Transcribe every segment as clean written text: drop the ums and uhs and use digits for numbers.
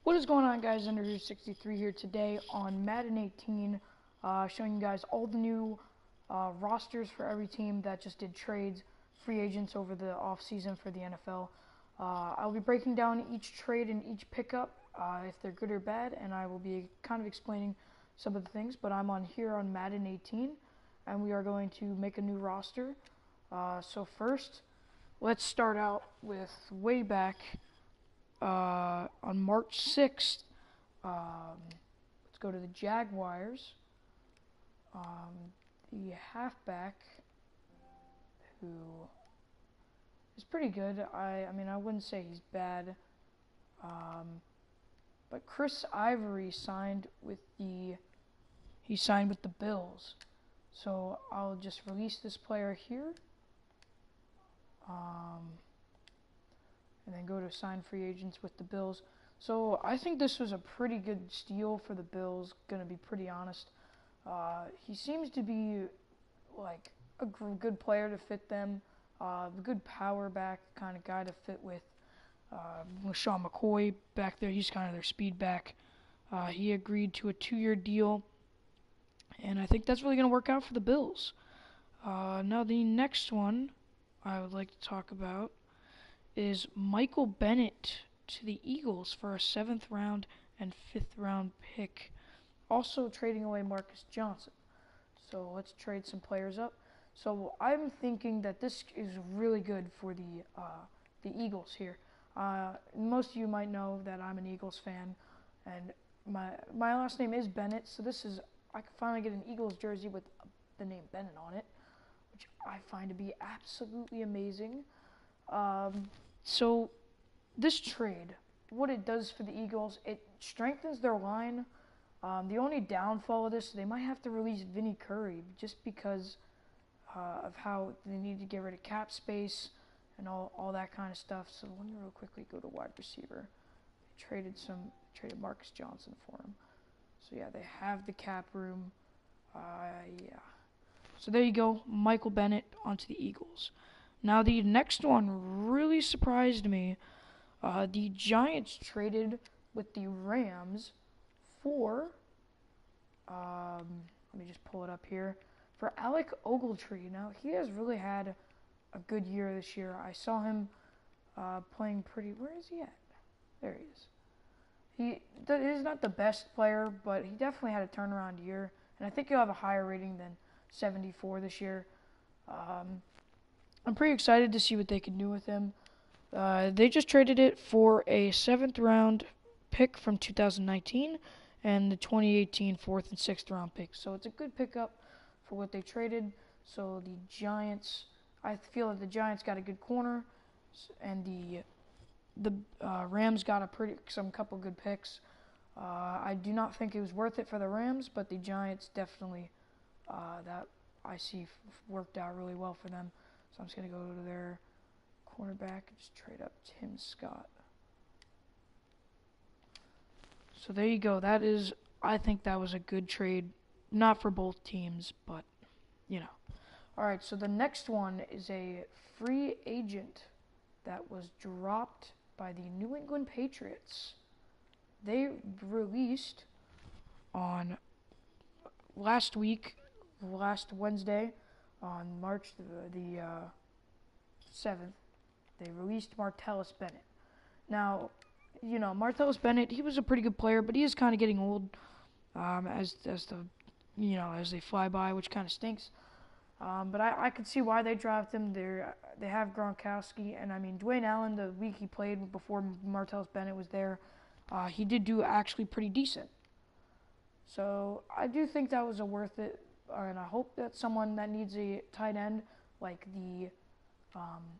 What is going on, guys? Under63 here today on Madden 18, showing you guys all the new rosters for every team that just did trades, free agents over the offseason for the NFL. I'll be breaking down each trade and each pickup, if they're good or bad, and I will be kind of explaining some of the things. But I'm on here on Madden 18, and we are going to make a new roster. So first, let's start out with way back on March 6th. Let's go to the Jaguars. The halfback, who is pretty good. I mean, I wouldn't say he's bad. But Chris Ivory signed with the Bills. So I'll just release this player here. And then go to sign free agents with the Bills. So I think this was a pretty good steal for the Bills, gonna be pretty honest. He seems to be like a good player to fit them, a good power back kind of guy to fit with. LaShawn McCoy back there, he's kind of their speed back. He agreed to a 2-year deal, and I think that's really going to work out for the Bills. Now the next one I would like to talk about is Michael Bennett to the Eagles for a 7th round and 5th round pick. Also trading away Marcus Johnson. So let's trade some players up. So I'm thinking that this is really good for the Eagles here. Most of you might know that I'm an Eagles fan, and my last name is Bennett. So I can finally get an Eagles jersey with the name Bennett on it, which I find to be absolutely amazing. So this trade, what it does for the Eagles, it strengthens their line. The only downfall of this, they might have to release Vinny Curry just because of how they need to get rid of cap space and all that kind of stuff. So let me real quickly go to wide receiver. They traded Marcus Johnson for him. So yeah, they have the cap room. Yeah. So there you go, Michael Bennett onto the Eagles. Now the next one really surprised me. The Giants traded with the Rams for, let me just pull it up here, for Alec Ogletree. Now he has really had a good year this year. I saw him playing pretty, where is he at? There he is. He's not the best player, but he definitely had a turnaround year, and I think he'll have a higher rating than 74 this year. I'm pretty excited to see what they can do with him. They just traded it for a 7th round pick from 2019 and the 2018 4th and 6th round pick. So it's a good pickup for what they traded. So the Giants, I feel that the Giants got a good corner, and the Rams got some couple good picks. I do not think it was worth it for the Rams, but the Giants definitely that I see worked out really well for them. So I'm just going to go to their cornerback and just trade up Tim Scott. So there you go. I think that was a good trade. Not for both teams, but, you know. All right, so the next one is a free agent that was dropped by the New England Patriots. They released on last Wednesday, on March the 7th, they released Martellus Bennett. Now, you know, Martellus Bennett, he was a pretty good player, but he is kind of getting old as they fly by, which kind of stinks. But I could see why they dropped him. They have Gronkowski, and I mean, Dwayne Allen, the week he played before Martellus Bennett was there, he did do actually pretty decent. So I do think that was a worth it, and I hope that someone that needs a tight end like the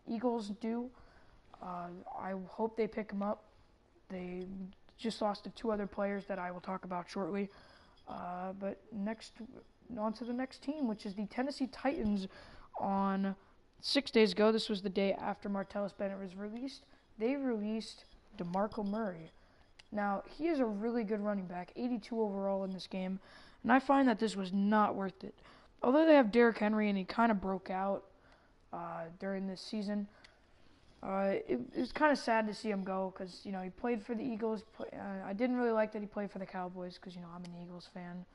Eagles do, I hope they pick him up. They just lost to 2 other players that I will talk about shortly. But next, on to the next team, which is the Tennessee Titans. On 6 days ago, this was the day after Martellus Bennett was released, they released DeMarco Murray. Now, he is a really good running back, 82 overall in this game, and I find that this was not worth it. Although they have Derrick Henry and he kind of broke out during this season, It was kind of sad to see him go because he played for the Eagles. I didn't really like that he played for the Cowboys because I'm an Eagles fan.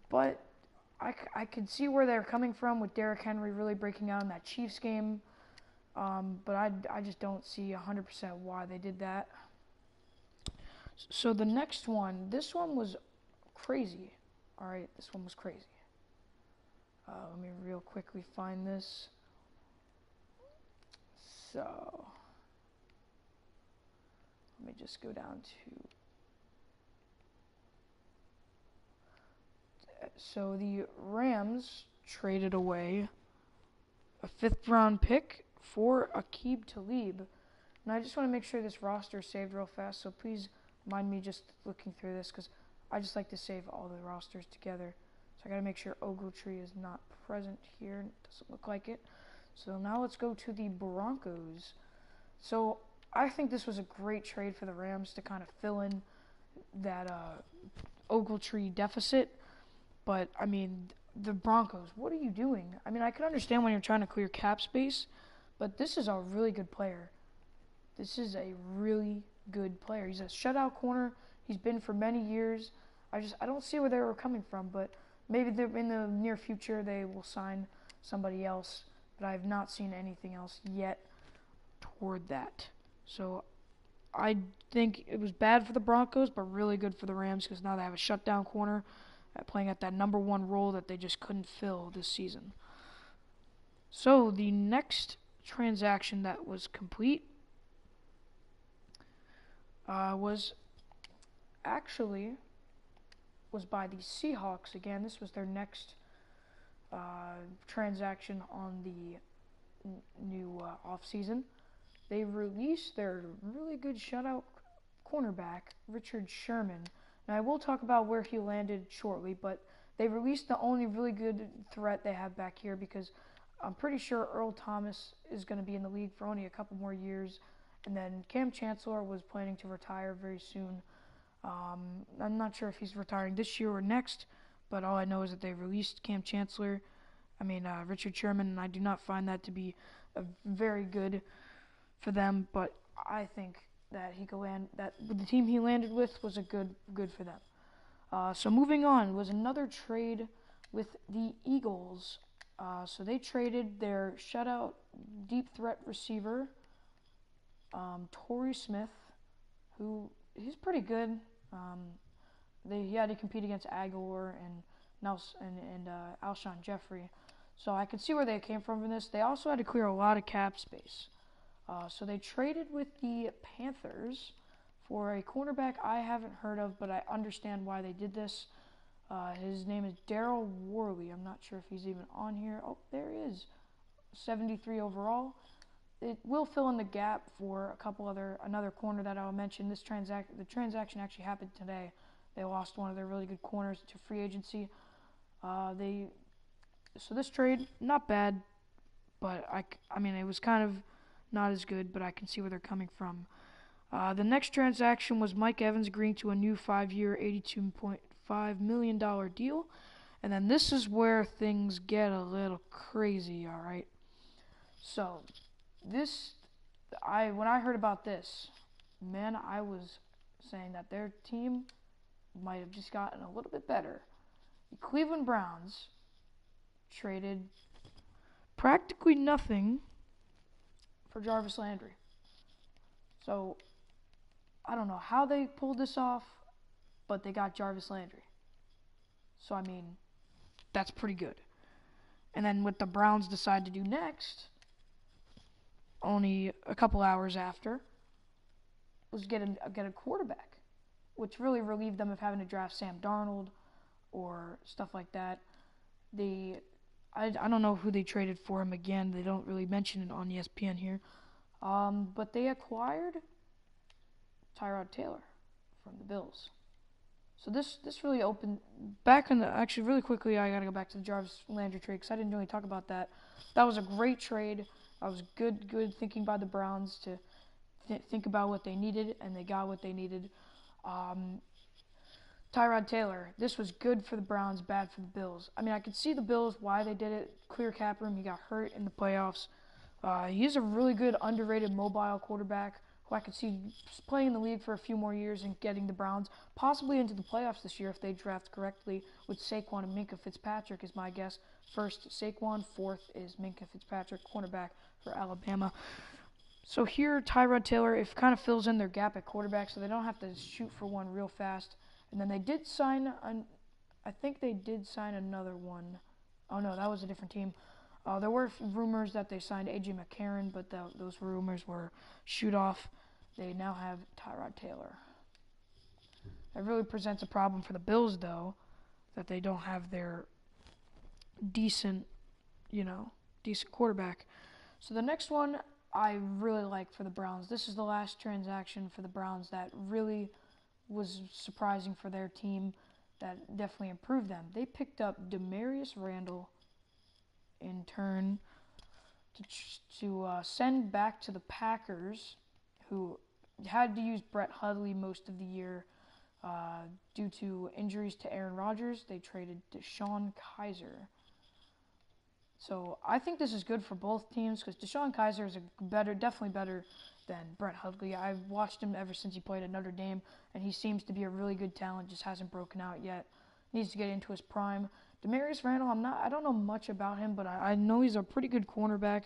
But I could see where they're coming from with Derrick Henry really breaking out in that Chiefs game. But I just don't see 100% why they did that. So the next one, this one was crazy. All right, this one was crazy. Let me real quickly find this. So let me just go down to. So the Rams traded away a 5th-round pick for Aqib Talib. And I just want to make sure this roster is saved real fast, so please mind me just looking through this because I just like to save all the rosters together. So I got to make sure Ogletree is not present here. It doesn't look like it. So now let's go to the Broncos. So I think this was a great trade for the Rams to kind of fill in that Ogletree deficit. But, I mean, the Broncos, what are you doing? I mean, I can understand when you're trying to clear cap space, but this is a really good player. This is a really good player. He's a shutout corner. He's been for many years. I don't see where they were coming from, but maybe in the near future they will sign somebody else. But I have not seen anything else yet toward that. So I think it was bad for the Broncos, but really good for the Rams because now they have a shutdown corner playing at that number 1 role that they just couldn't fill this season. So the next transaction that was complete was by the Seahawks. Again, this was their next transaction on the new offseason. They released their really good shutout cornerback, Richard Sherman. Now, I will talk about where he landed shortly, but they released the only really good threat they have back here because I'm pretty sure Earl Thomas is going to be in the league for only a couple more years. And then Cam Chancellor was planning to retire very soon. I'm not sure if he's retiring this year or next, but all I know is that they released Richard Sherman, and I do not find that to be very good for them, but I think that the team he landed with was a good for them. So moving on was another trade with the Eagles. So they traded their shutout deep threat receiver, Torrey Smith, who he's pretty good. He had to compete against Aguilar and Alshon Jeffrey. So I could see where they came from this. They also had to clear a lot of cap space. So they traded with the Panthers for a cornerback I haven't heard of, but I understand why they did this. His name is Daryl Worley. I'm not sure if he's even on here. Oh, there he is. 73 overall. It will fill in the gap for another corner that I'll mention. The transaction actually happened today. They lost one of their really good corners to free agency. So this trade, not bad, but it was kind of not as good, but I can see where they're coming from. The next transaction was Mike Evans agreeing to a new 5-year, $82.5 million deal. And then this is where things get a little crazy, all right? So, when I heard about this, man, I was saying that their team might have just gotten a little bit better. The Cleveland Browns traded practically nothing for Jarvis Landry. So, I don't know how they pulled this off, but they got Jarvis Landry. So, that's pretty good. And then what the Browns decide to do next, only a couple hours after, was get a quarterback, which really relieved them of having to draft Sam Darnold or stuff like that. I don't know who they traded for him again. They don't really mention it on ESPN here. But they acquired Tyrod Taylor from the Bills. So this really opened actually really quickly. I gotta go back to the Jarvis Landry trade because I didn't really talk about that. That was a great trade. That was good thinking by the Browns to think about what they needed, and they got what they needed. Tyrod Taylor, this was good for the Browns, bad for the Bills. I could see the Bills, why they did it. Clear cap room, he got hurt in the playoffs. He's a really good, underrated mobile quarterback who I could see playing in the league for a few more years and getting the Browns possibly into the playoffs this year if they draft correctly with Saquon and Minkah Fitzpatrick is my guess. First, Saquon. Fourth is Minkah Fitzpatrick, cornerback for Alabama. So here, Tyrod Taylor, it kind of fills in their gap at quarterback so they don't have to shoot for one real fast. And then they did sign, I think they did sign another one. Oh no, that was a different team. There were rumors that they signed A.J. McCarron, but those rumors were shoot off. They now have Tyrod Taylor. That really presents a problem for the Bills, though, that they don't have their decent quarterback. So the next one I really like for the Browns. This is the last transaction for the Browns that really was surprising for their team, that definitely improved them. They picked up Demarius Randall in turn to send back to the Packers, who had to use Brett Hundley most of the year due to injuries to Aaron Rodgers. They traded DeShone Kizer. So I think this is good for both teams because DeShone Kizer is definitely better than Brett Hundley. I've watched him ever since he played at Notre Dame, and he seems to be a really good talent, just hasn't broken out yet. Needs to get into his prime. Demarius Randall, I don't know much about him, but I know he's a pretty good cornerback.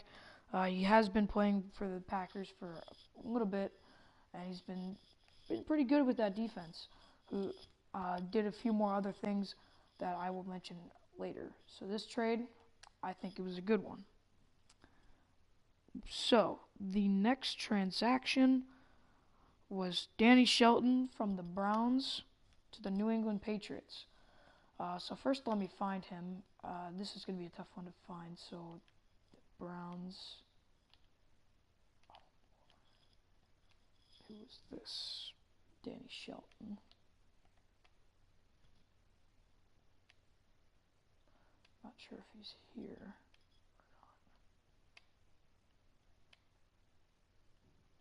He has been playing for the Packers for a little bit, and he's been pretty good with that defense, who did a few more other things that I will mention later. So this trade, I think it was a good one. So the next transaction was Danny Shelton from the Browns to the New England Patriots. So first let me find him. This is going to be a tough one to find. So the Browns. Who was this? Danny Shelton. Not sure if he's here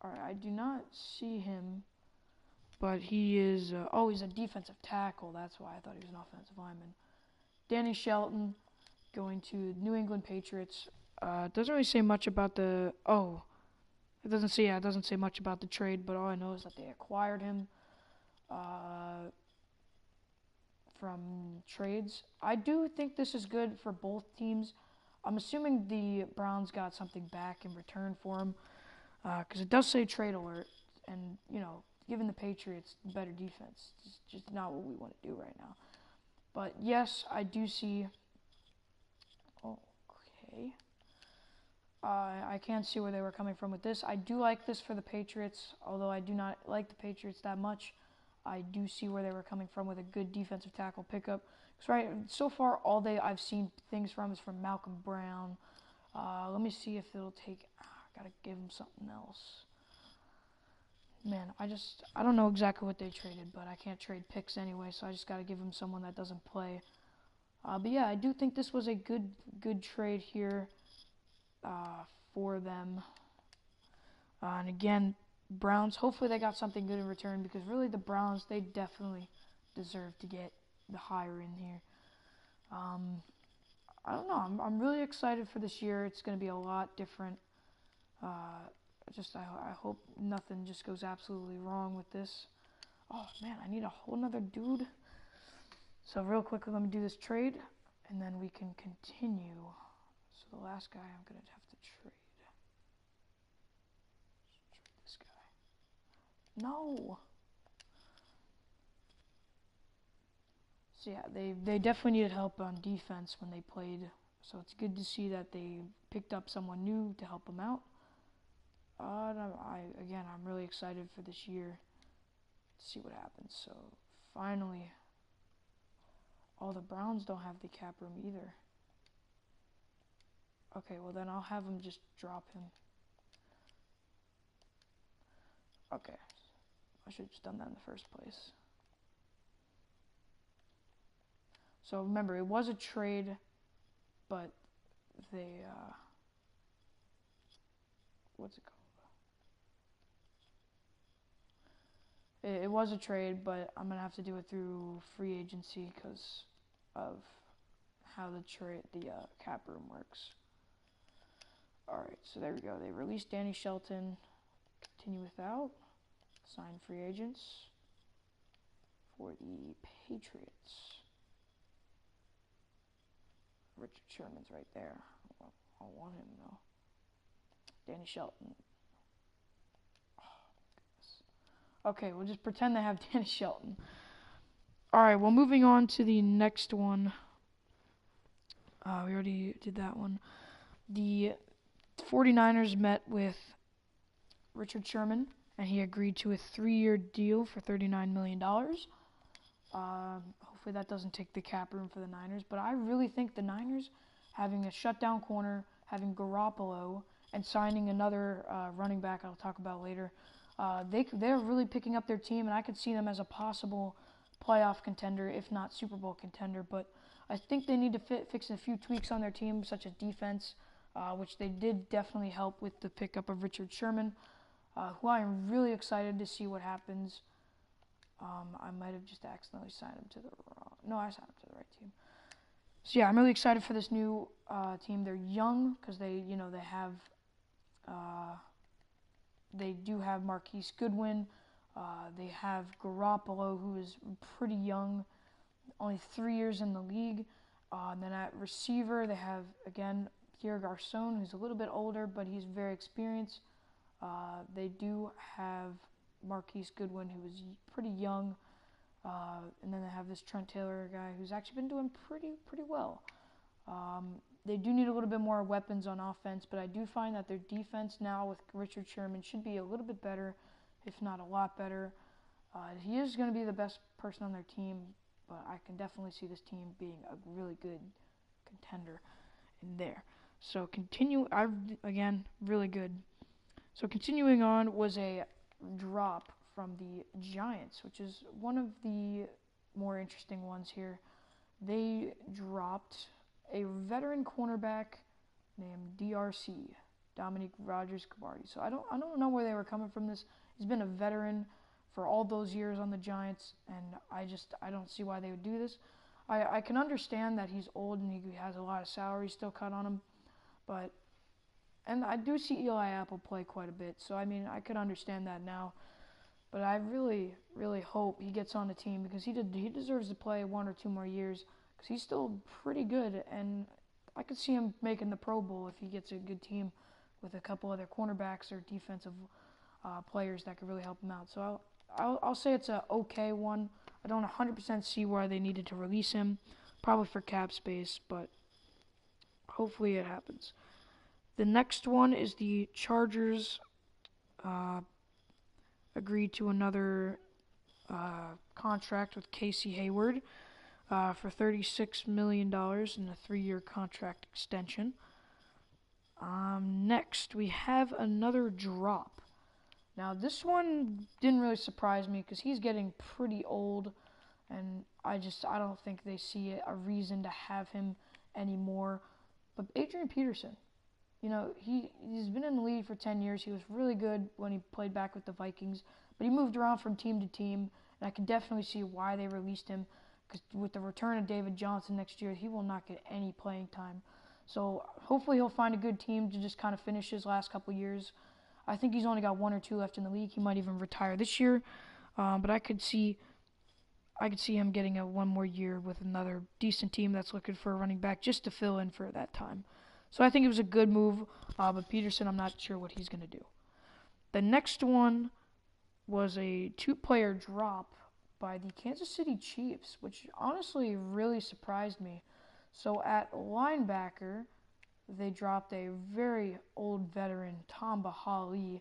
or not. Alright, I do not see him, but he is, he's a defensive tackle. That's why I thought he was an offensive lineman. Danny Shelton going to New England Patriots. Doesn't really say much about it doesn't say much about the trade, but all I know is that they acquired him from trades. I do think this is good for both teams. I'm assuming the Browns got something back in return for him, because it does say trade alert, and giving the Patriots better defense is just not what we want to do right now. But yes, I do see. Okay. I can't see where they were coming from with this. I do like this for the Patriots, although I do not like the Patriots that much. I do see where they were coming from with a good defensive tackle pickup. Because so far, all I've seen things from is from Malcolm Brown. Let me see if it'll take. I gotta give him something else. Man, I don't know exactly what they traded, but I can't trade picks anyway, so I just gotta give him someone that doesn't play. But yeah, I do think this was a good trade here for them. And again, Browns, hopefully they got something good in return, because really the Browns, they definitely deserve to get the hire in here. I don't know. I'm really excited for this year. It's going to be a lot different. I hope nothing just goes absolutely wrong with this. Oh man, I need a whole nother dude. So real quickly, let me do this trade, and then we can continue. So the last guy I'm going to have to trade. Let's trade this guy. No. So yeah, they definitely needed help on defense when they played. So it's good to see that they picked up someone new to help them out. I'm really excited for this year to see what happens. So finally, the Browns don't have the cap room either. Okay, well then I'll have them just drop him. Okay, I should have just done that in the first place. So remember, it was a trade, but they, what's it called? It was a trade, but I'm going to have to do it through free agency because of how the cap room works. All right, so there we go. They released Danny Shelton. Continue without. Sign free agents for the Patriots. Richard Sherman's right there. I want him though. Danny Shelton. Oh, okay, we'll just pretend they have Danny Shelton. All right, well, moving on to the next one. We already did that one. The 49ers met with Richard Sherman, and he agreed to a 3-year deal for $39 million. Hopefully that doesn't take the cap room for the Niners, but I really think the Niners, having a shutdown corner, having Garoppolo, and signing another running back I'll talk about later, they're really picking up their team, and I could see them as a possible playoff contender, if not Super Bowl contender. But I think they need to fix a few tweaks on their team, such as defense, which they did definitely help with the pickup of Richard Sherman, who I am really excited to see what happens. I might have just accidentally signed him to the wrong. No, I signed him to the right team. So yeah, I'm really excited for this new team. They're young because they do have Marquise Goodwin. They have Garoppolo, who is pretty young, only 3 years in the league. And then at receiver, they have, again, Pierre Garçon, who's a little bit older, but he's very experienced. They do have Marquise Goodwin, who is pretty young. And then they have this Trent Taylor guy who's actually been doing pretty well. They do need a little bit more weapons on offense, but I do find that their defense now with Richard Sherman should be a little bit better, if not a lot better. He is going to be the best person on their team, but I can definitely see this team being a really good contender in there. So again, really good. So continuing on was a drop from the Giants, which is one of the more interesting ones here. They dropped a veteran cornerback named DRC, Dominique Rodgers-Cromartie. So I don't know where they were coming from this. He's been a veteran for all those years on the Giants, and I don't see why they would do this. I can understand that he's old and he has a lot of salary still cut on him, and I do see Eli Apple play quite a bit, so I mean I could understand that now. But I really, really hope he gets on the team because he deserves to play 1 or 2 more years because he's still pretty good, and I could see him making the Pro Bowl if he gets a good team with a couple other cornerbacks or defensive players that could really help him out. So I'll say it's a okay one. I don't 100% see why they needed to release him, probably for cap space, but hopefully it happens. The next one is the Chargers agreed to another contract with Casey Hayward for $36 million in a 3-year contract extension. Next, we have another drop. Now, this one didn't really surprise me because he's getting pretty old, and I don't think they see a reason to have him anymore. But Adrian Peterson, he's been in the league for 10 years. He was really good when he played back with the Vikings, but he moved around from team to team, and I can definitely see why they released him, because with the return of David Johnson next year, he will not get any playing time. So hopefully he'll find a good team to just kind of finish his last couple years. I think he's only got 1 or 2 left in the league. He might even retire this year, but I could see him getting one more year with another decent team that's looking for a running back just to fill in for that time. So I think it was a good move, but Peterson, I'm not sure what he's going to do. The next one was a 2-player drop by the Kansas City Chiefs, which honestly really surprised me. So at linebacker, they dropped a very old veteran, Tamba Hali,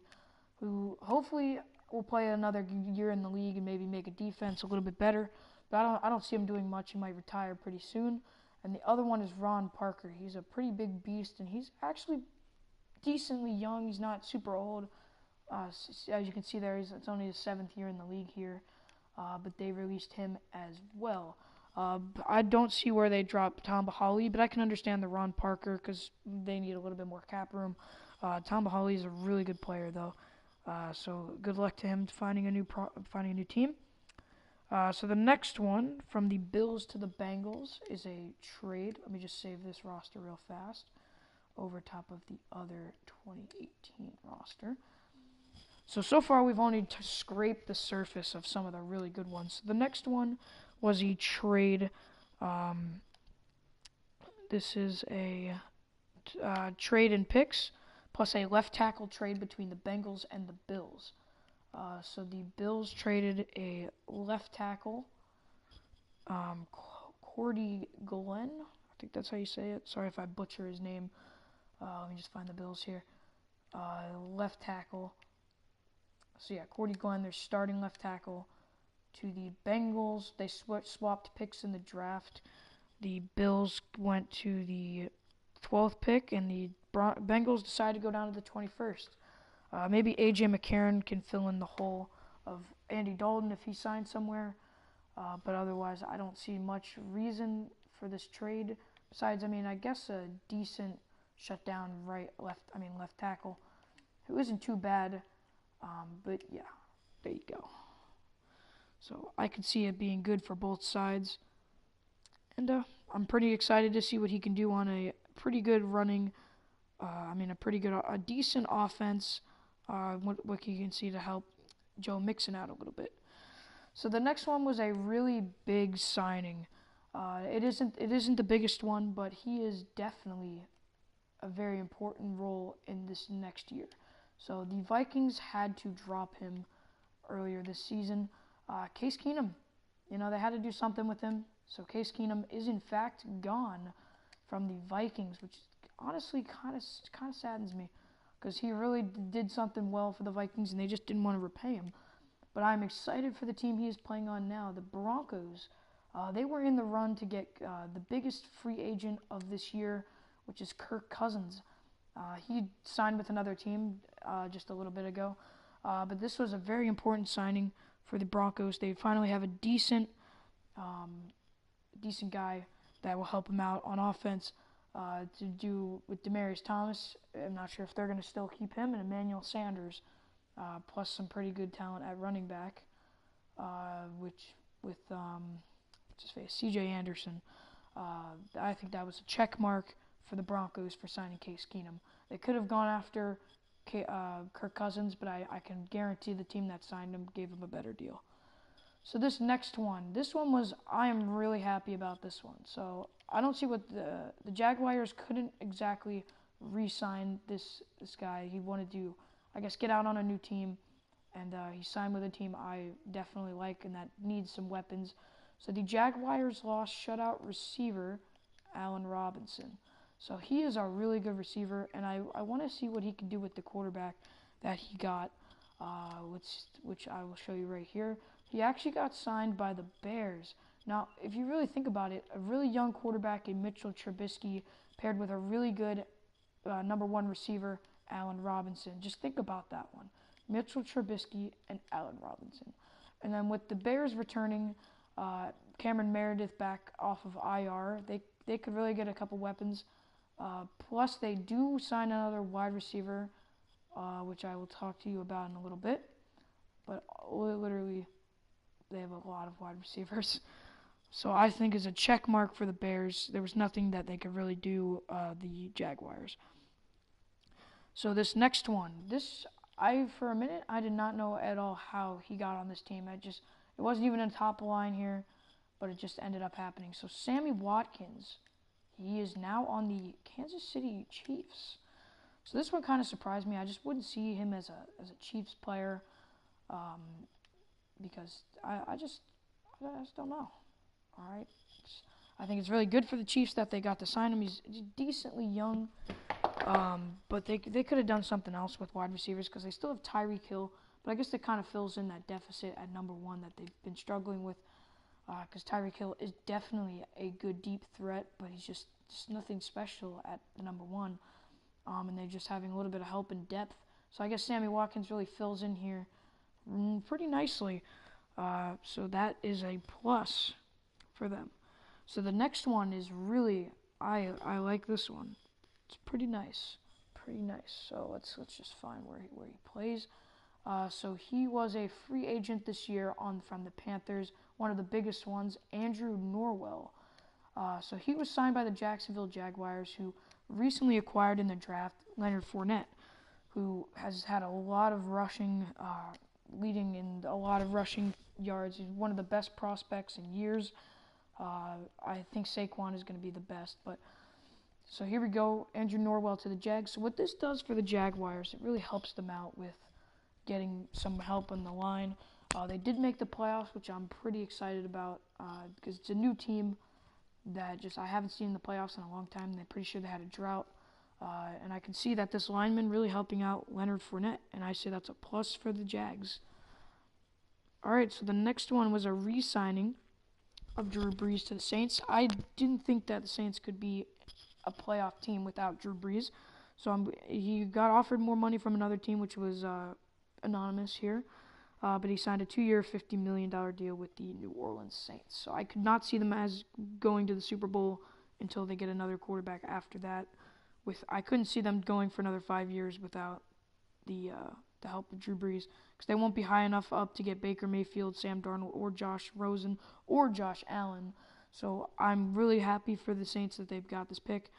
who hopefully will play another year in the league and maybe make a defense a little bit better. But I don't see him doing much. He might retire pretty soon. And the other one is Ron Parker. He's a pretty big beast, and he's actually decently young. He's not super old. As you can see there, it's only his 7th year in the league here. But they released him as well. I don't see where they dropped Tamba Hali, but I can understand the Ron Parker because they need a little bit more cap room. Tamba Hali is a really good player, though. So good luck to him finding a new team. So the next one, from the Bills to the Bengals, is a trade. Let me just save this roster real fast. over top of the other 2018 roster. So far we've only scraped the surface of some of the really good ones. The next one was a trade. This is a trade in picks plus a left tackle trade between the Bengals and the Bills. So the Bills traded a left tackle, Cordy Glenn. I think that's how you say it. Sorry if I butcher his name. Let me just find the Bills here. Left tackle. So yeah, Cordy Glenn, their starting left tackle, to the Bengals. They swapped picks in the draft. The Bills went to the 12th pick, and the Bengals decided to go down to the 21st. Maybe A.J. McCarron can fill in the hole of Andy Dalton if he signs somewhere. But otherwise, I don't see much reason for this trade. Besides, I guess a decent shutdown left tackle, who isn't too bad. But yeah, there you go. So I could see it being good for both sides. And I'm pretty excited to see what he can do on a pretty good running, a decent offense. What he can see to help Joe Mixon out a little bit. So the next one was a really big signing. It isn't the biggest one, but he is definitely a very important role in this next year. So the Vikings had to drop him earlier this season. Case Keenum, they had to do something with him. So Case Keenum is in fact gone from the Vikings, which honestly kind of saddens me, because he really did something well for the Vikings and they just didn't want to repay him. But I'm excited for the team he is playing on now, the Broncos. They were in the run to get the biggest free agent of this year, which is Kirk Cousins. He signed with another team just a little bit ago. But this was a very important signing for the Broncos. They finally have a decent guy that will help them out on offense to do with Demaryius Thomas. I'm not sure if they're going to still keep him, and Emmanuel Sanders, plus some pretty good talent at running back, with C.J. Anderson. I think that was a check mark for the Broncos for signing Case Keenum. They could have gone after Kirk Cousins, but I can guarantee the team that signed him gave him a better deal. So this next one, I am really happy about this one. So I don't see what the Jaguars couldn't exactly re-sign this guy. He wanted to, I guess, get out on a new team, and he signed with a team I definitely like and that needs some weapons. So the Jaguars lost shutout receiver Allen Robinson. So he is a really good receiver, and I want to see what he can do with the quarterback that he got, which I will show you right here. He actually got signed by the Bears. Now, if you really think about it, a really young quarterback in Mitchell Trubisky paired with a really good number one receiver, Allen Robinson. Just think about that one. Mitchell Trubisky and Allen Robinson. And then with the Bears returning Cameron Meredith back off of IR, they could really get a couple weapons. Plus, they do sign another wide receiver, which I will talk to you about in a little bit. But literally, they have a lot of wide receivers. So I think is a check mark for the Bears. There was nothing that they could really do, the Jaguars. So this next one, for a minute, I did not know at all how he got on this team. It wasn't even in the top line here, but it just ended up happening. So Sammy Watkins, he is now on the Kansas City Chiefs. So this one kind of surprised me. I just wouldn't see him as a Chiefs player, because I just don't know. All right, I think it's really good for the Chiefs that they got to sign him. He's decently young, but they could have done something else with wide receivers, because they still have Tyreek Hill, but I guess that kind of fills in that deficit at number one that they've been struggling with, because Tyreek Hill is definitely a good deep threat, but he's just nothing special at the number one, and they're just having a little bit of help in depth. So I guess Sammy Watkins really fills in here pretty nicely. So that is a plus for them. So the next one is really, I like this one. It's pretty nice. So let's just find where he plays. So he was a free agent this year from the Panthers, one of the biggest ones, Andrew Norwell. So he was signed by the Jacksonville Jaguars, who recently acquired in the draft Leonard Fournette, who has had a lot of rushing, leading in a lot of rushing yards. He's one of the best prospects in years. I think Saquon is going to be the best, but so here we go, Andrew Norwell to the Jags. So what this does for the Jaguars, it really helps them out with getting some help on the line. They did make the playoffs, which I'm pretty excited about because it's a new team that I haven't seen in the playoffs in a long time. They're pretty sure they had a drought. And I can see that this lineman really helping out Leonard Fournette, and I say that's a plus for the Jags. All right, so the next one was a re-signing of Drew Brees to the Saints. I didn't think that the Saints could be a playoff team without Drew Brees. So he got offered more money from another team, which was anonymous here. But he signed a 2-year, $50 million deal with the New Orleans Saints. So I could not see them as going to the Super Bowl until they get another quarterback after that. I couldn't see them going for another 5 years without the help of Drew Brees, because they won't be high enough up to get Baker Mayfield, Sam Darnold, or Josh Rosen, or Josh Allen. So I'm really happy for the Saints that they've got this pick,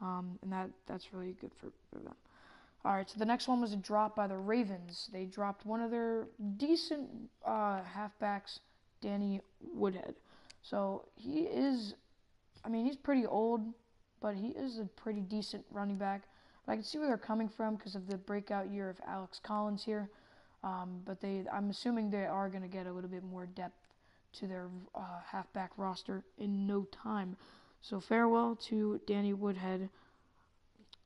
and that's really good for them. All right, so the next one was a drop by the Ravens. They dropped one of their decent halfbacks, Danny Woodhead. So he's pretty old, but he is a pretty decent running back. But I can see where they're coming from because of the breakout year of Alex Collins here. But I'm assuming they are going to get a little bit more depth to their halfback roster in no time. So farewell to Danny Woodhead.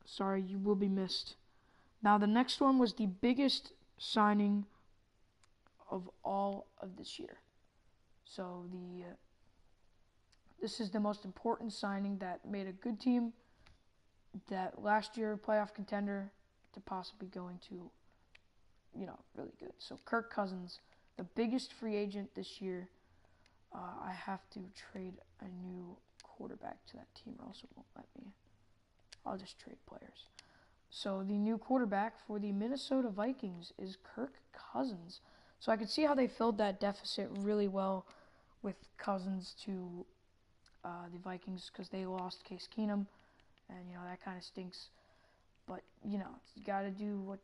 Sorry, you will be missed. Now the next one was the biggest signing of all of this year. So this is the most important signing that made a good team, that last year playoff contender, to possibly going to, really good. So Kirk Cousins, the biggest free agent this year. I have to trade a new quarterback to that team, or else it won't let me. I'll just trade players. So the new quarterback for the Minnesota Vikings is Kirk Cousins. So I could see how they filled that deficit really well with Cousins to the Vikings, because they lost Case Keenum, and that kind of stinks. But you got to do what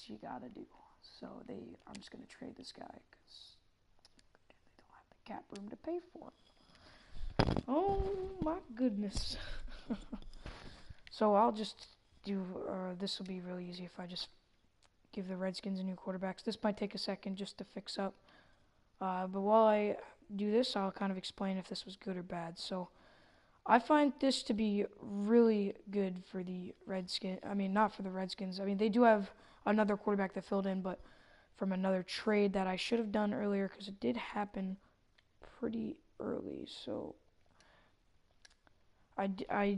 you got to do. So I'm just going to trade this guy because they don't have the cap room to pay for him. Oh my goodness. So I'll just do, this will be really easy if I just give the Redskins a new quarterback. This might take a second just to fix up. But while I do this, I'll kind of explain if this was good or bad. So I find this to be really good for the Redskins. I mean, not for the Redskins. I mean, they do have another quarterback that filled in, but from another trade that I should have done earlier, because it did happen pretty early. So what was I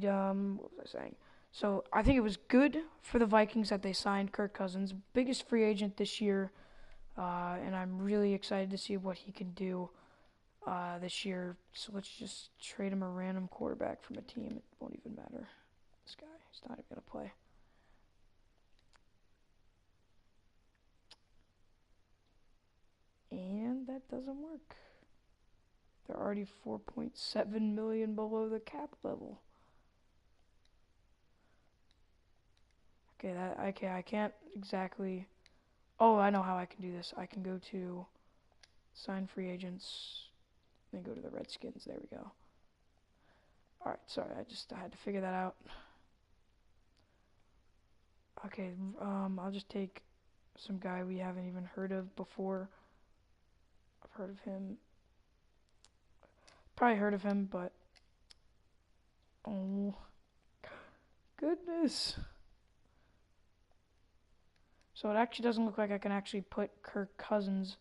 saying? So I think it was good for the Vikings that they signed Kirk Cousins, biggest free agent this year, and I'm really excited to see what he can do this year. So let's just trade him a random quarterback from a team. It won't even matter. This guy, he's not even going to play. And that doesn't work. They're already $4.7 million below the cap level. Okay, I can't exactly. Oh, I know how I can do this. I can go to sign free agents, then go to the Redskins. There we go. All right, sorry, I had to figure that out. Okay, I'll just take some guy we haven't even heard of before. I've heard of him. Probably heard of him, but oh goodness. So it actually doesn't look like I can actually put Kirk Cousins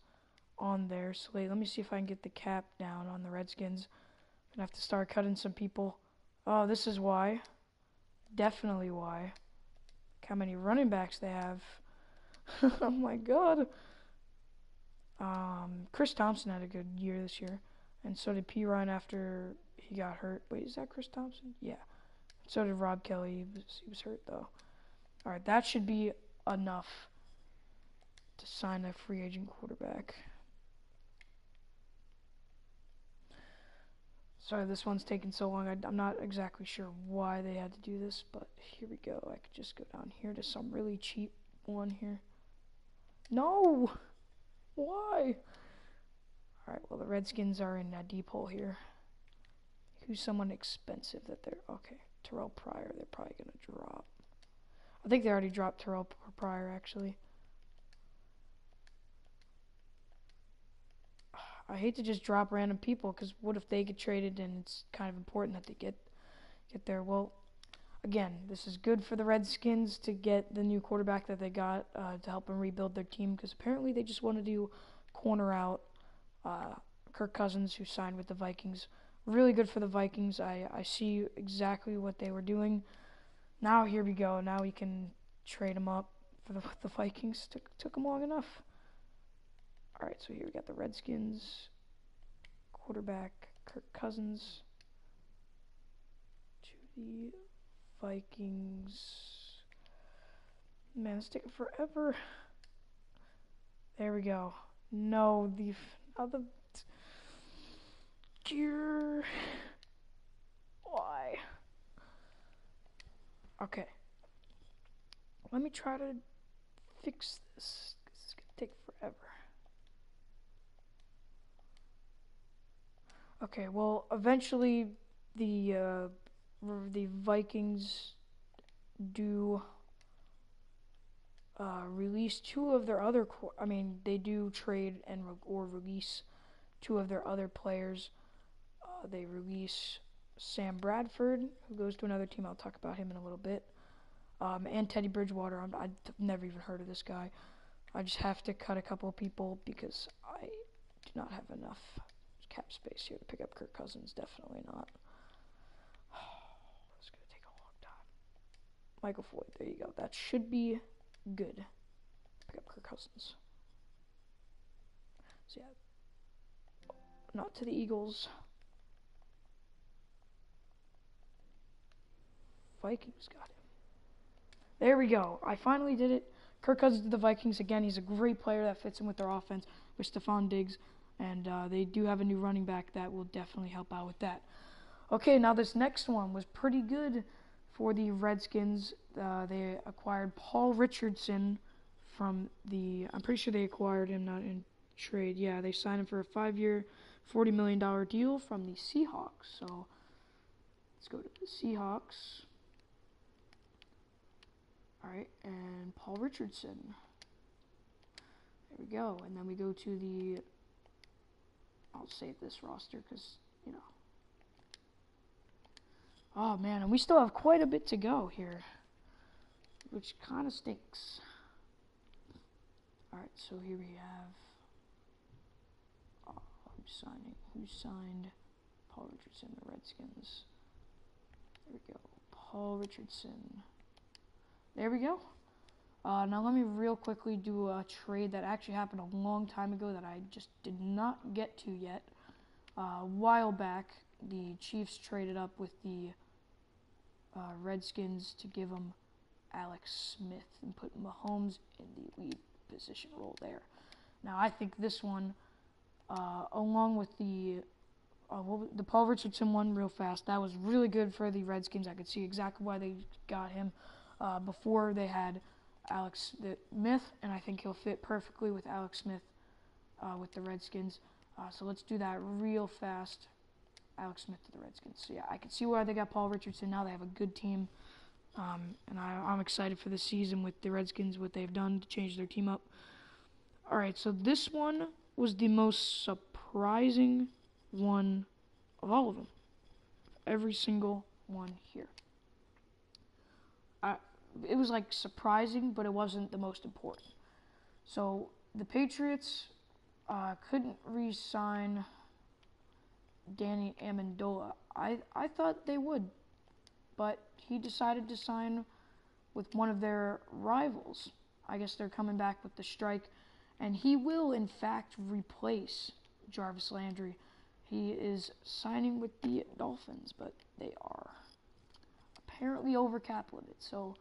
on there. So let me see if I can get the cap down on the Redskins. I'm going to have to start cutting some people. Oh, this is why. Definitely why. Look how many running backs they have. Oh my god. Chris Thompson had a good year this year. And so did P. Ryan after he got hurt. Wait, is that Chris Thompson? Yeah. So did Rob Kelly. He was hurt though. Alright, that should be enough to sign a free agent quarterback. Sorry, this one's taking so long. I'm not exactly sure why they had to do this, but here we go. I could just go down here to some really cheap one here. No! Why? Alright, well, the Redskins are in a deep hole here. Who's someone expensive that they're... Okay, Terrell Pryor, they're probably going to drop. I think they already dropped Terrell Pryor, actually. I hate to just drop random people, because what if they get traded and it's kind of important that they get there? Well, again, this is good for the Redskins to get the new quarterback that they got to help them rebuild their team, because apparently they just want to do corner out Kirk Cousins, who signed with the Vikings. Really good for the Vikings. I see exactly what they were doing. Now here we go. Now we can trade him up for the Vikings. Took them long enough. All right, so here we got the Redskins quarterback Kirk Cousins to the Vikings. Man, it's taking forever. There we go. No, the other gear. Why? Okay. Let me try to fix this, 'cause it's gonna take forever. Okay, well, eventually the Vikings do release two of their other. They do trade or release two of their other players. They release Sam Bradford, who goes to another team. I'll talk about him in a little bit. And Teddy Bridgewater. I've never even heard of this guy. I just have to cut a couple of people because I do not have enough cap space here to pick up Kirk Cousins. Definitely not. It's going to take a long time. Michael Floyd, there you go. That should be good. Pick up Kirk Cousins. So yeah, not to the Eagles. Vikings got him. There we go. I finally did it. Kirk Cousins to the Vikings. Again, he's a great player that fits in with their offense with Stephon Diggs. And they do have a new running back that will definitely help out with that. Okay, now this next one was pretty good for the Redskins. They acquired Paul Richardson from I'm pretty sure they acquired him, not in trade. Yeah, they signed him for a 5-year, $40 million deal from the Seahawks. So let's go to the Seahawks. All right, and Paul Richardson. There we go. And then we go to the... I'll save this roster because, Oh, man, and we still have quite a bit to go here, which kind of stinks. All right, so here we have... Who signed Paul Richardson, the Redskins? There we go. Paul Richardson. There we go. Now let me real quickly do a trade that actually happened a long time ago that I just did not get to yet. A while back, the Chiefs traded up with the Redskins to give them Alex Smith and put Mahomes in the lead position role there. Now I think this one, along with the Paul Richardson one real fast, that was really good for the Redskins. I could see exactly why they got him before they had Alex Smith, and I think he'll fit perfectly with Alex Smith with the Redskins. So let's do that real fast. Alex Smith to the Redskins. So yeah, I can see why they got Paul Richardson. Now they have a good team, and I'm excited for this season with the Redskins, what they've done to change their team up. All right, so this one was the most surprising one of all of them. Every single one here. It was like surprising, but it wasn't the most important. So the Patriots couldn't re-sign Danny Amendola. I thought they would, but he decided to sign with one of their rivals. I guess they're coming back with the strike, and he will in fact replace Jarvis Landry. He is signing with the Dolphins, but they are apparently over cap limit. So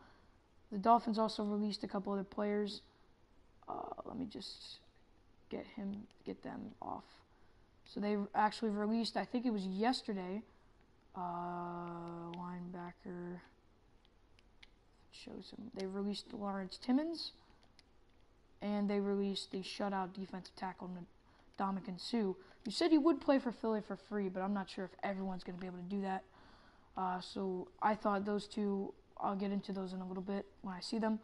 the Dolphins also released a couple other players. Let me just get them off So they actually released, I think it was yesterday, linebacker, shows him. They released Lawrence Timmons, and they released the shutout defensive tackle, Ndamukong Suh, who said he would play for Philly for free, but I'm not sure if everyone's going to be able to do that. So I thought those two, I'll get into those in a little bit when I see them.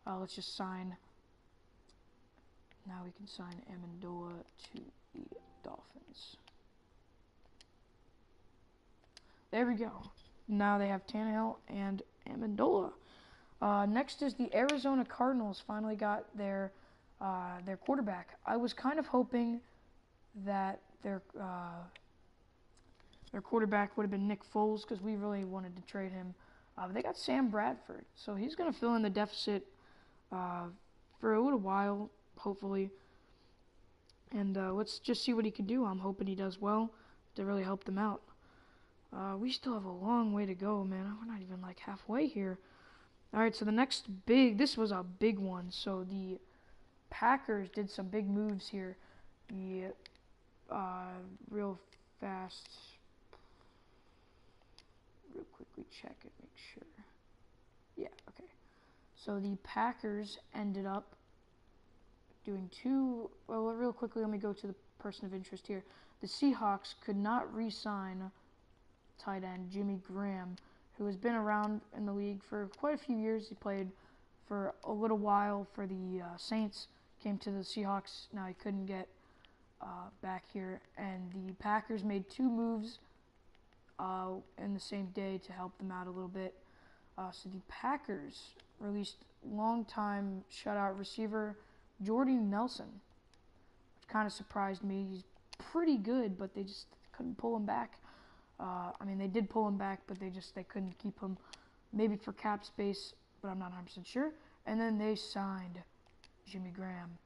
Let's just sign. Now we can sign Amendola to the Dolphins. There we go. Now they have Tannehill and Amendola. Next is the Arizona Cardinals finally got their quarterback. I was kind of hoping that their quarterback would have been Nick Foles because we really wanted to trade him. But they got Sam Bradford, so he's going to fill in the deficit for a little while, hopefully. And let's just see what he can do. I'm hoping he does well to really help them out. We still have a long way to go, man. We're not even like halfway here. All right, so the next this was a big one. So the Packers did some big moves here. The real fast, real quickly check and make sure. Yeah, okay. So the Packers ended up doing real quickly, let me go to the person of interest here. The Seahawks could not re-sign tight end Jimmy Graham, who has been around in the league for quite a few years. He played for a little while for the Saints, came to the Seahawks. Now he couldn't get back here, and the Packers made two moves in the same day to help them out a little bit. So the Packers released longtime shutout receiver Jordy Nelson, which kind of surprised me. He's pretty good, but they just couldn't pull him back. I mean, they did pull him back, but they couldn't keep him, maybe for cap space, but I'm not 100% sure. And then they signed Jimmy Graham,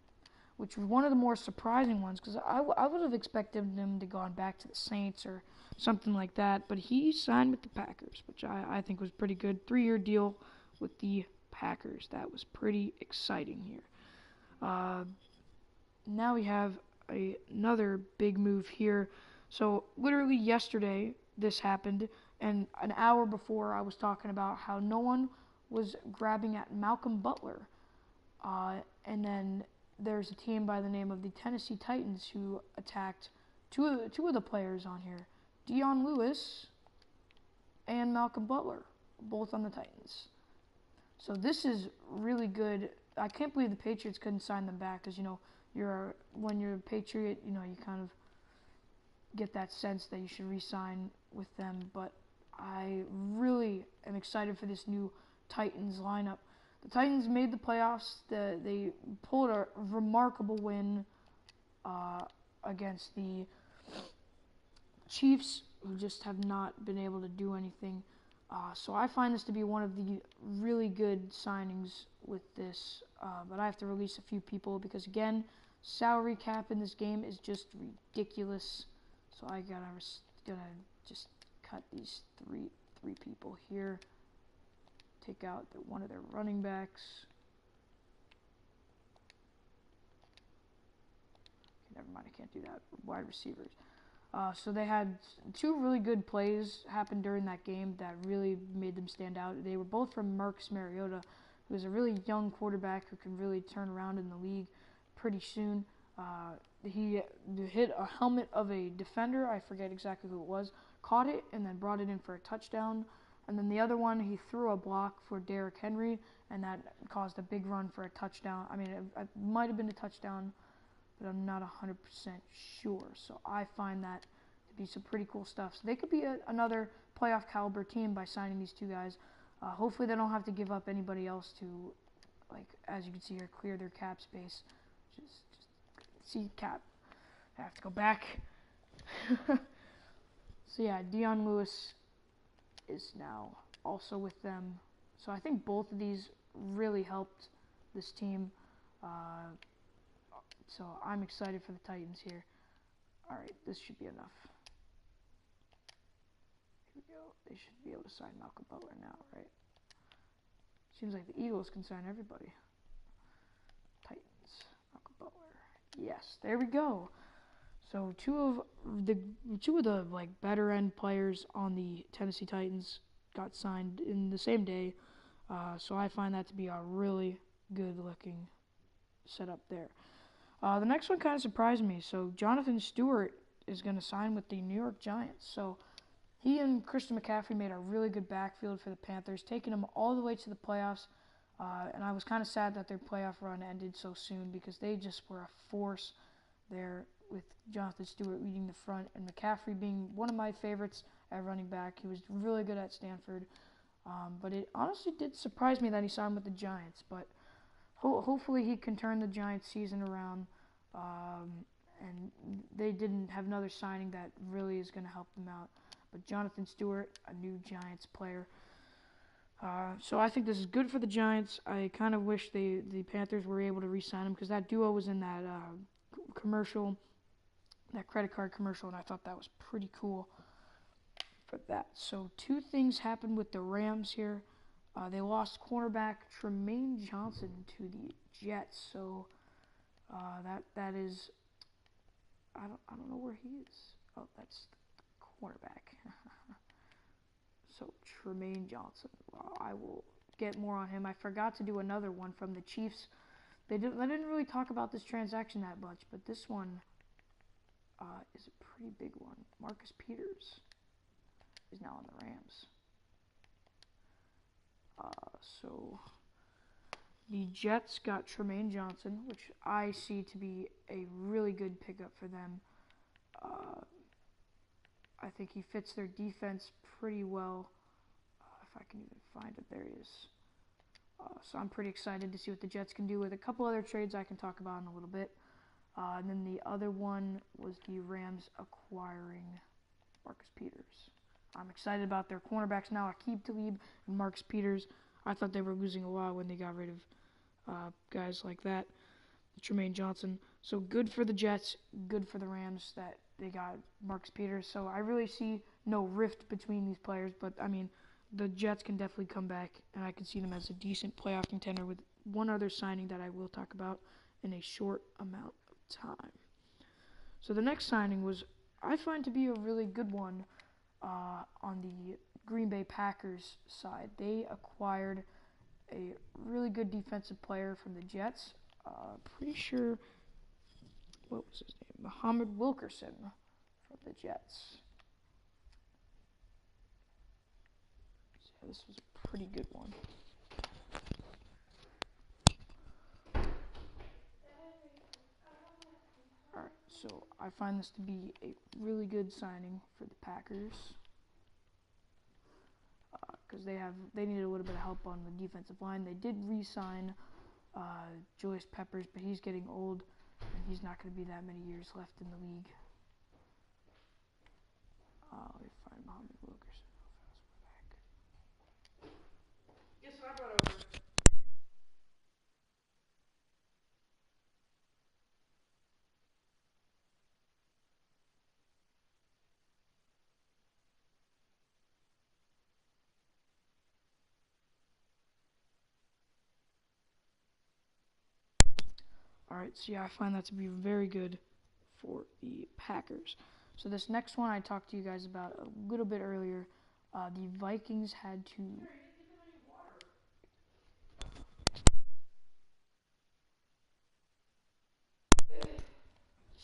which was one of the more surprising ones, because I would have expected him to go back to the Saints or something like that, but he signed with the Packers, which I think was pretty good. 3-year deal with the Packers. That was pretty exciting here. Now we have another big move here. So literally yesterday this happened, and an hour before I was talking about how no one was grabbing at Malcolm Butler. And then there's a team by the name of the Tennessee Titans who attacked two of the players on here, Dion Lewis and Malcolm Butler, both on the Titans. So this is really good. I can't believe the Patriots couldn't sign them back, because when you're a Patriot, you kind of get that sense that you should re-sign with them. But I really am excited for this new Titans lineup. The Titans made the playoffs. They pulled a remarkable win against the Chiefs, who just have not been able to do anything. So I find this to be one of the really good signings with this. But I have to release a few people because, again, salary cap in this game is just ridiculous. So I gotta just cut these three people here. Take out one of their running backs. Okay, never mind, I can't do that. Wide receivers. So they had two really good plays happen during that game that really made them stand out. They were both from Marcus Mariota, who is a really young quarterback who can really turn around in the league pretty soon. He hit a helmet of a defender, I forget exactly who it was, caught it, and then brought it in for a touchdown. And then the other one, he threw a block for Derrick Henry, and that caused a big run for a touchdown. I mean, it might have been a touchdown, but I'm not 100% sure. So I find that to be some pretty cool stuff. So they could be another playoff caliber team by signing these two guys. Hopefully they don't have to give up anybody else to, like, as you can see here, clear their cap space. Just see cap. I have to go back. So yeah, Dion Lewis is now also with them. So I think both of these really helped this team. So I'm excited for the Titans here. All right, this should be enough. Here we go. They should be able to sign Malcolm Butler now, right? Seems like the Eagles can sign everybody. Titans, Malcolm Butler. Yes, there we go. So two of the like better end players on the Tennessee Titans got signed in the same day. So I find that to be a really good looking setup there. The next one kind of surprised me. So Jonathan Stewart is going to sign with the New York Giants. So he and Christian McCaffrey made a really good backfield for the Panthers, taking them all the way to the playoffs. And I was kind of sad that their playoff run ended so soon because they just were a force there with Jonathan Stewart leading the front and McCaffrey being one of my favorites at running back. He was really good at Stanford. But it honestly did surprise me that he signed with the Giants. But hopefully he can turn the Giants season around. And they didn't have another signing that really is going to help them out. But Jonathan Stewart, a new Giants player. So I think this is good for the Giants. I kind of wish the Panthers were able to re-sign him because that duo was in that commercial, that credit card commercial, and I thought that was pretty cool for that. So two things happened with the Rams here. They lost cornerback Tremaine Johnson to the Jets. So that is, I don't know where he is. Oh, that's the cornerback. So Tremaine Johnson. I will get more on him. I forgot to do another one from the Chiefs. They didn't really talk about this transaction that much, but this one is a pretty big one. Marcus Peters is now on the Rams. So the Jets got Tremaine Johnson, which I see to be a really good pickup for them. I think he fits their defense pretty well. If I can even find it, there he is. So I'm pretty excited to see what the Jets can do with a couple other trades I can talk about in a little bit. And then the other one was the Rams acquiring Marcus Peters. I'm excited about their cornerbacks now, Aqib Talib and Marcus Peters. I thought they were losing a lot when they got rid of guys like that, Tremaine Johnson. So good for the Jets, good for the Rams that they got Marcus Peters. So I really see no rift between these players, but I mean, the Jets can definitely come back, and I can see them as a decent playoff contender with one other signing that I will talk about in a short amount of time. So the next signing was, I find to be a really good one on the Green Bay Packers side. They acquired a really good defensive player from the Jets. Pretty sure, what was his name? Muhammad Wilkerson from the Jets. So this was a pretty good one. Alright, so I find this to be a really good signing for the Packers. Because they needed a little bit of help on the defensive line. They did re-sign Julius Peppers, but he's getting old, and he's not going to be that many years left in the league. Let me find Muhammad Wilkerson. Yes, I brought over. Alright, so yeah, I find that to be very good for the Packers. So this next one I talked to you guys about a little bit earlier. The Vikings had to...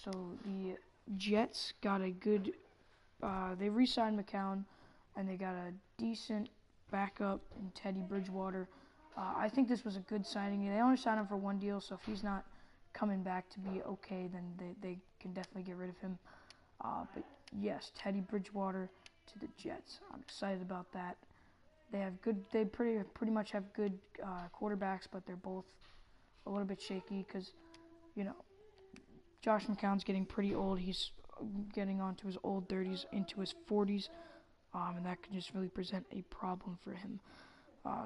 So the Jets got a good... they re-signed McCown, and they got a decent backup in Teddy Bridgewater. I think this was a good signing. They only signed him for one deal, so if he's not coming back to be okay, then they can definitely get rid of him. But yes, Teddy Bridgewater to the Jets. I'm excited about that. They have good. They pretty much have good quarterbacks, but they're both a little bit shaky because, you know, Josh McCown's getting pretty old. He's getting onto his old 30s, into his 40s, and that could just really present a problem for him.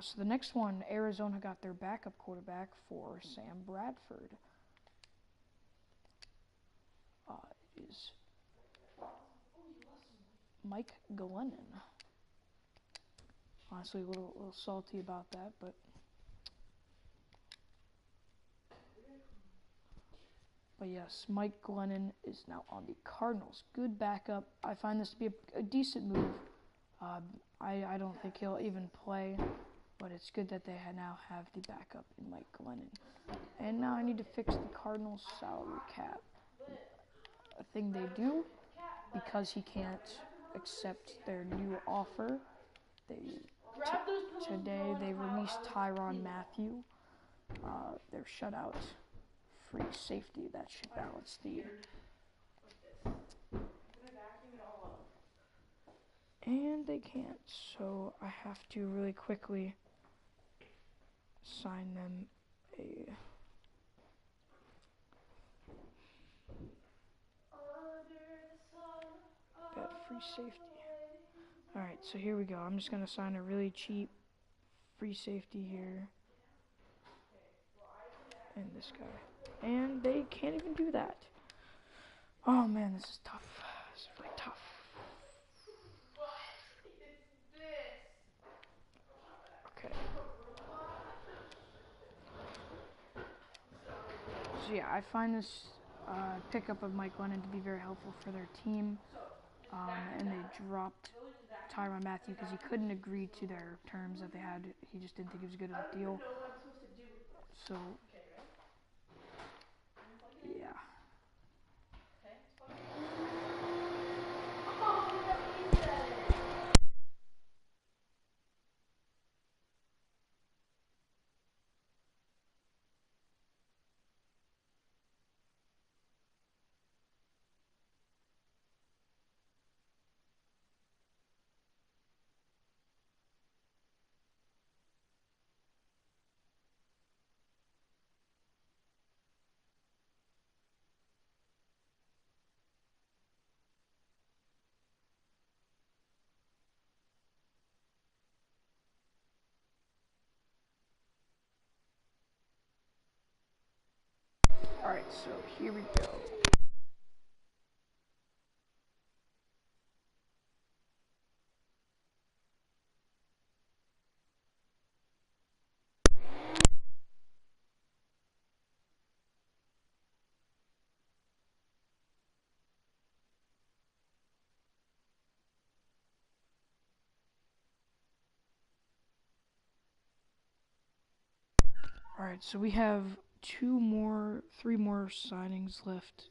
So the next one, Arizona got their backup quarterback for Sam Bradford. Is Mike Glennon. Honestly, a little salty about that, but But yes, Mike Glennon is now on the Cardinals. Good backup. I find this to be a decent move. I don't think he'll even play, but it's good that they now have the backup in Mike Glennon. And now I need to fix the Cardinals' salary cap. A thing they do, because he can't accept their new offer, today they released Tyrann Mathieu, their shutout free safety. That should balance the. And they can't, so I have to really quickly sign them that free safety. Alright, so here we go. I'm just going to sign a really cheap free safety here. And this guy. And they can't even do that. Oh man, this is tough. This is really tough. Okay. So yeah, I find this pickup of Mike Glennon to be very helpful for their team. And they dropped Tyrann Mathieu because he couldn't agree to their terms that they had. He just didn't think it was good of a deal. So, yeah. Alright, so here we go. Alright, so we have three more signings left.